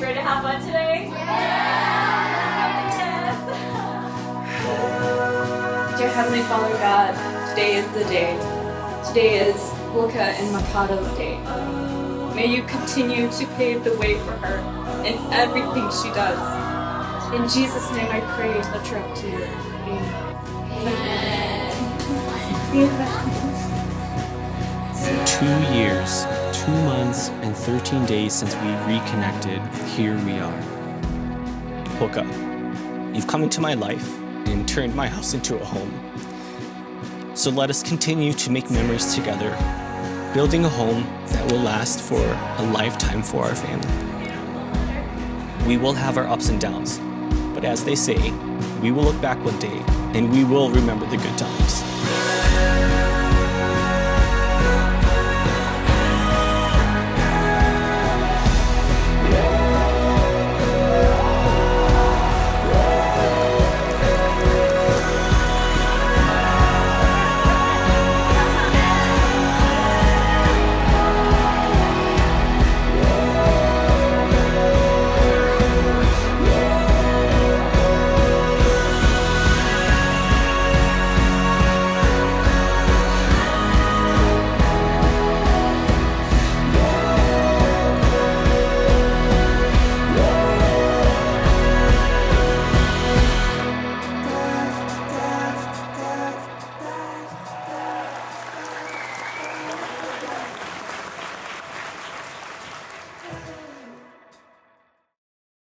ready to have fun today? Yes! Dear Heavenly Father God, today is the day. Today is Houaka and Makoto's day. May you continue to pave the way for her in everything she does. In Jesus' name I pray, lift her up to you. Amen. 2 years, 2 months, and 13 days since we reconnected, here we are. Houaka, you've come into my life and turned my house into a home. So let us continue to make memories together, building a home that will last for a lifetime for our family. We will have our ups and downs, but as they say, we will look back one day and we will remember the good times.